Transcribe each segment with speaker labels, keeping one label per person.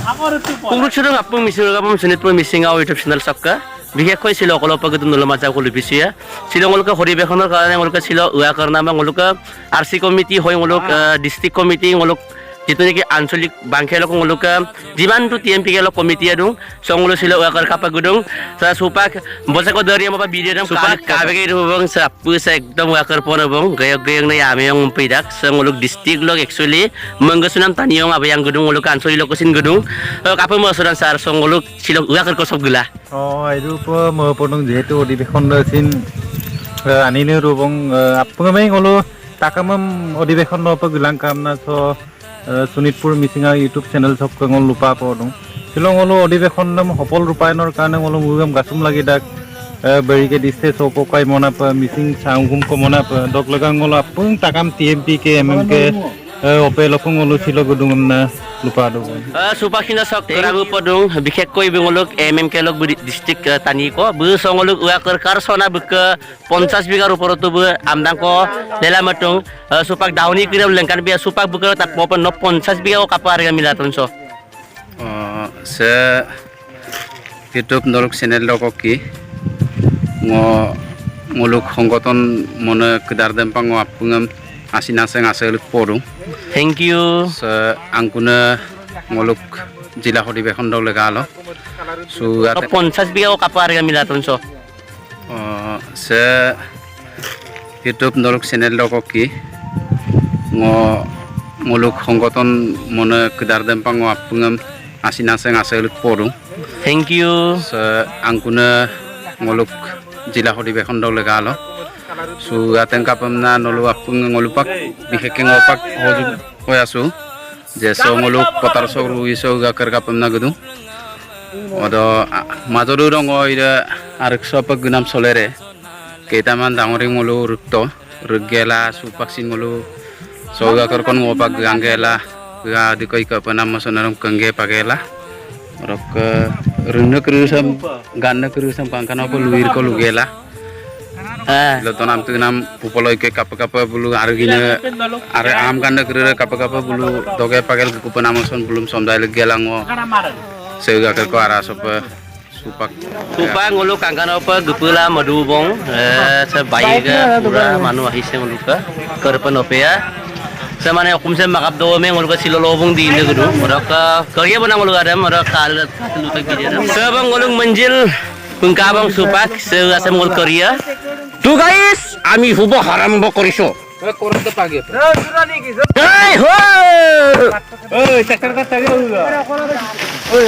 Speaker 1: Kungrutsudong apung misuragapam sunitpur misingaw YouTube channel sakka বিশেষকৈ ছিল অকলপাগত নলমাজা কলপিছিয়া শিলঙলক হৰিবেখনৰ কাৰণে মলক ছিল উয়া কাৰণামা মলক আৰসি কমিটি হৈ মলক ডিস্ট্ৰিক্ট কমিটি মলক যেটো নেকি আঞ্চলিক বাংখেলক মলক যিমানটো টিএমপি গেল কমিটি আৰু সংগল ছিল উয়া কৰ কাপাগুদং সুপাক বজাক দৰিয়া মবা বিডিৰাম সুপাক কাবেগে ৰবং সাপুস একদম উয়া কৰ পনবং গয়ক গয়ং নাই আমেং পিদাক সংগলক ডিস্ট্ৰিক্ট লক একচুয়ালি মংগসুনাম তানিয়ং আবায়াং গুদং মলক আঞ্চলিক লোকসিন গুদং কাপে মসরান সার সংগলক ছিল উয়া কৰ সবগুলা
Speaker 2: এইটো মহপনং যেহেতু অধিবেশন আছিল আনিলে ৰবং আপুনি গলো তাকামম অধিবেশন নপগিলাং কামনা ছ শোণিতপুৰ মিচিঙা ইউটিউব চেনেল সকল লুপা পদং শিলং হলো অধিবেশন সফল ৰূপায়নৰ কাৰণে হলো মুগম গাছুম লাগি দাক বেৰিকে দিছে চপকাই মনাপ মিচিং চাংগুম কমনাপ দক লগাং হলো আপং তাকাম টিএমপি কে এমএমকে অপেলকং হলো ছিল গুদুম না লুপা দং
Speaker 1: সুপাখিনা সক কৰাবু পদং বিশেষকৈ বেংলক এমএমকে লক ডিস্ট্ৰিক্ট তানি ক বু সংগলক উয়া কৰ কাৰ সনা বক 50 বিঘাৰ ওপৰতো বু আমদাং ক লেলামটং সুপাক ডাউনি কিৰম লেংকান বিয়া সুপাক বক তাত পপন 50 বিঘা কাপাৰ মিলাতন ছ
Speaker 3: সে ইউটিউব নলক চেনেল লক কি মুলুক সংগঠন মনে কেদার দেমপাং আপুঙম আছিনাসেং আছেলক পড়ু
Speaker 1: থ্যাংক ইউ
Speaker 3: আংকুনে মুলুক জিলা অধিবেশন দল লেগালো সু
Speaker 1: 50 বিঘা কাপাৰ মিলাতন ছ
Speaker 3: সে ইউটিউব নলক চেনেল লক কি মুলুক সংগঠন মনে কেদার দেমপাং আপুঙম আছিনাসেং আছেলক পড়ু
Speaker 1: থ্যাংক ইউ
Speaker 3: আংকুনে মুলুক জিলা অধিবেশন দল লেগালো সু আতেং কাপমনা নলু আপুং ngolupak বিশেষকে ngolupak হজু হৈ আছো যে সমলুক পতাৰ সক রুইছো গাকৰ কাপমনা গদু অদ মাজৰু ৰং ইৰা আৰু সপক গুনাম চলেৰে কেইটামান ডাঙৰি মলু ৰুক্ত ৰুগেলা সুপাকসিন মলু সৌগাকৰ কোন ngolupak গাঙ্গেলা গা দিকৈ কাপনা মসনৰম কংগে পাগেলা rok rune kerusam ganna kerusam pangkana ko luir ko lugela lo tonam tu nam pupoloi ke kapa bulu argine are am ganna kerure kapa bulu doge pagel ku penamoson belum somdai legelango sega ko ara sopa supak
Speaker 1: ngulu kangkana apa gepula madubong se baiga pura manu ahise nguluka kerpen opea samane kumse makap do me ngol ka silolobong di inde gudu mereka kerja benang ngol adam mereka kalut lutak di dalam sebang ngolong menjil pengkabang supak seasa ngol kerja tuh guys ami hubo haram bo koriso
Speaker 3: korang tu pagi
Speaker 1: hey ho
Speaker 2: oi sektor kata ge oi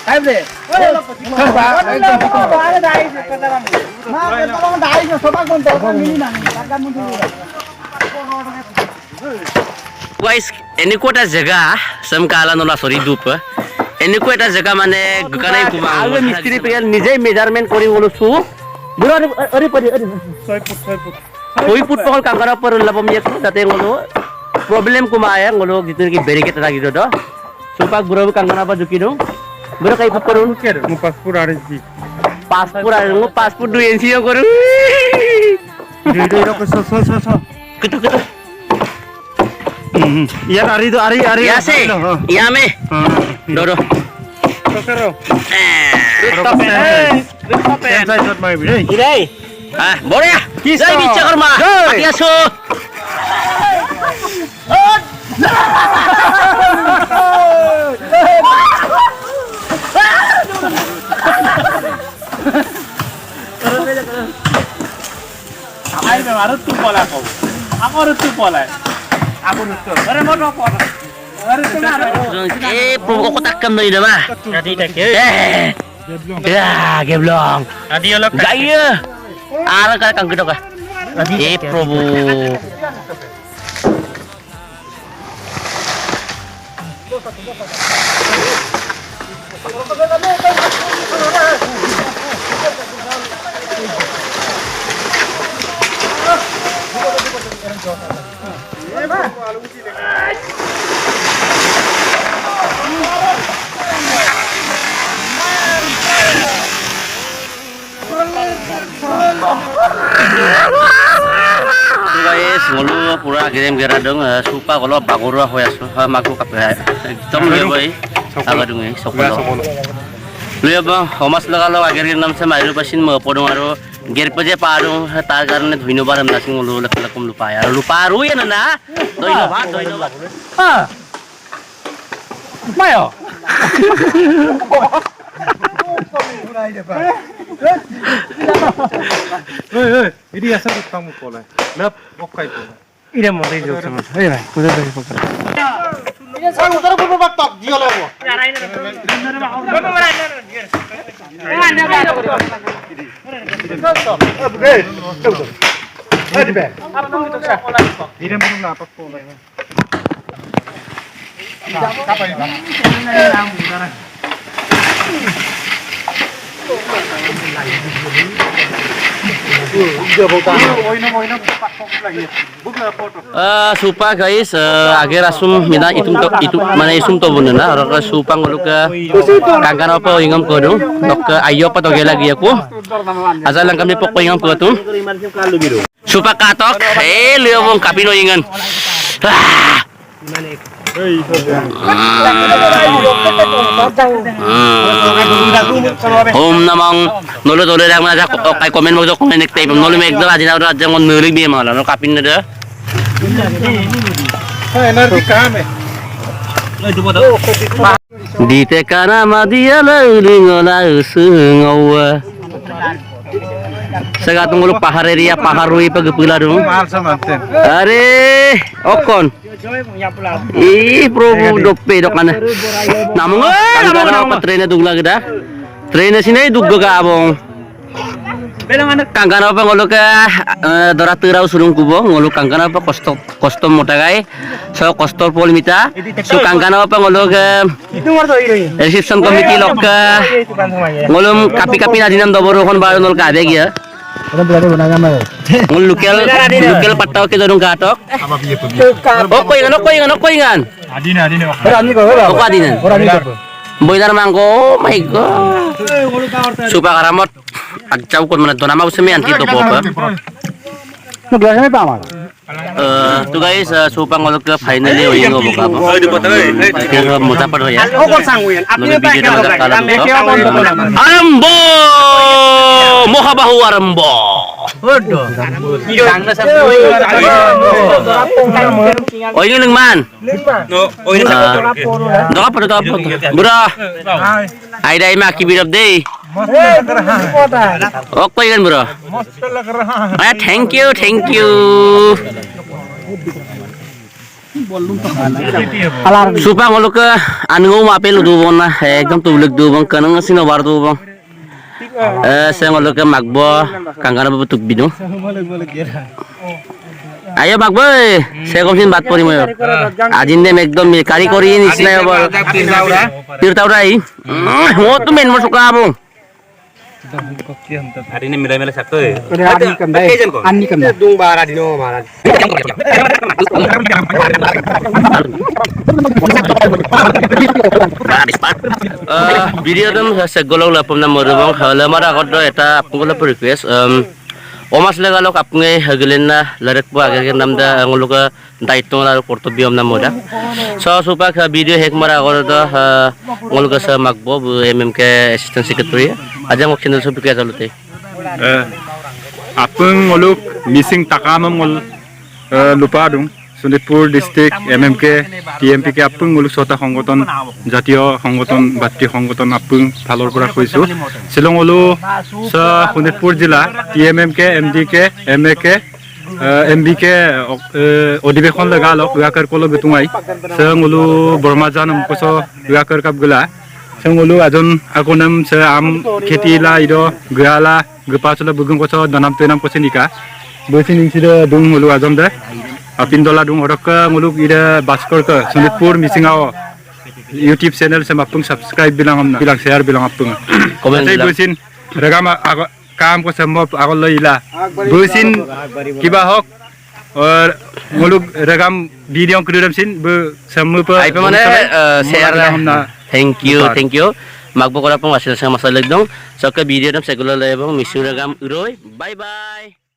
Speaker 2: ayo deh
Speaker 1: guys এনেকুৱা এটা জেগা সমকালা নলা সৰি দুপ এনেকুৱা এটা জেগা মানে গকানাই কুমা আৰু মিস্ত্ৰী পেল নিজে মেজারমেন্ট কৰি ওলছু বুৰা আরে পৰি 6 ফুট পকল কাংকাৰা पर লবম এক তাতে গলো প্ৰবলেম কুমা আয়া গলো যিটো কি বেৰিকেট লাগি দো সুপাক বুৰা কাংকাৰা পা জুকি দো বুৰা কাই ফাপ কৰো
Speaker 2: মু পাসপোর্ট আরজি
Speaker 1: পাসপোর্ট 2 ইঞ্চি কৰো
Speaker 2: দুই রকম স
Speaker 1: কত
Speaker 2: यार ari
Speaker 1: ya se ya me doro
Speaker 2: Sosero.
Speaker 1: Idai. Ah, boleh ya? Saya bicara rumah. Biasa.
Speaker 4: Ay, me harus tu pola kau. Aku harus tu pola. Aku harus tu. Ada mau pola.
Speaker 1: Pokok kotak kami dah mah.
Speaker 4: Tadi tak ke?
Speaker 1: Ya, geblong.
Speaker 4: Tadi olak.
Speaker 1: Gaya. Ara kang gedok ah. Probo. Guys, ngulu pura kirim kira dong supa kalau bagura hoya maku kape. Tom boy. আগা দুঙে সকলো লৈ বং সমাজ লগালো আগেৰ নাম সে মাইৰু পাছিন ম পডং আৰু গেৰ পজে পাৰো তাৰ কাৰণে ধন্যবাদ আমনা সিং লো লখলা কম লুপায় আৰু লুপা আৰু এনা না ধন্যবাদ
Speaker 4: mayo
Speaker 2: Ini asal kamu pola. Lep okai pola.
Speaker 4: 이래 뭐 되죠. 예, 그래 되죠.
Speaker 1: supa guys agar asum mina itu mana isum to bunena orang supa ngoluka kagak apa ingam kodo dok ayo apa toge lagi aku asal lang kami pokok ingam kodo supa katok lihat wong kapino ingan Om namang nolo tolo lang mana kay komen mo komen nek tape nolo mek do adina ro adja ngon nulig bi mala no kapin na da
Speaker 2: Energi kami.
Speaker 1: Dite kana madia lingona usungawa Sagatong ulo pahareria paharui pagpula dong
Speaker 2: Mahal sama ten.
Speaker 1: Are okon probo dope dok mana namung apa train dugla geda train sini dugga ga abong kangkana apa ngolo ka dora turau surung kubo ngolo kangkana apa kosto motagai so kosto polmita so kangkana apa ngolo ka reception committee lok ka ngolo kapi nadinam doboro kon baru nol ka ade ya ngolo local patau ke dorong katok koy ngan
Speaker 2: Adina.
Speaker 1: Kok adinan? Boydar mangko, my god. Supa karamot. Agcaw kon mana dona mau semi anti to popa. Tu guys, supa ngolok ke finally oing ngobok apa. Kira muta pad hoya. Arambo! Mohabahu arambo. Oing nang man. Dok apa? Bro. Ai dai maki birab dei. Okay kan bro. Thank you. Supa ngolok ke anu mapel dubon na ekdom tublik dubon kanang sino bar dubon. Saya ngolok ke magbo kangkana betuk bino. Ayo magbo, saya komsin bat pori moyo. Ajin dem ekdom kari kori ini isna yo. Tirtaurai. Mo tu men masuk abong.
Speaker 4: hari ini milai-milai satu ya.
Speaker 5: Ani kan dung bara dino maran.
Speaker 1: Video dum segolong la pemna morobong lamara goddo eta apungula request omas legalok apunge hagelena larek po ager namda nguluka daitong la kortobiom na moda so supak video hek mara goddo nguluka sa magbo mmk assistant secretary aja ngok channel supi ka jalute
Speaker 2: Apung ngoluk missing takamam ngol lupa dung Sonitpur district MMK TMPK apung ngoluk sota সংগঠন জাতীয় সংগঠন বাতি সংগঠন apung phalor pora koisu silong olu sa Sonitpur jila TMMK MDK MK MBK অধিবেশন লাগালক উয়াকার কলো বেতুঙাই সঙ্গলু বর্মাজানম কোসো উয়াকার কাপগলা সঙ্গলু আজন আকোনাম সে আম খেতিলা ইদো গালা গপাচলা বুগুং কোসো দানাম তেনাম কোসিনিকা বসিনিং সিদো দুং হলু আজম দে Pindola dung orok nguluk ida baskor ke Sonitpur misingao YouTube channel sama apung subscribe bilang share bilang apung. Komen busin regama kam ko semua agol ila. Busin kiba hok or nguluk regam video kredam sin bu semua pe.
Speaker 1: Ai pemane share thank you. Magbo ko na pong asil sa masalag dong. So ka video dam segulo lebong misu regam uroy. Bye bye.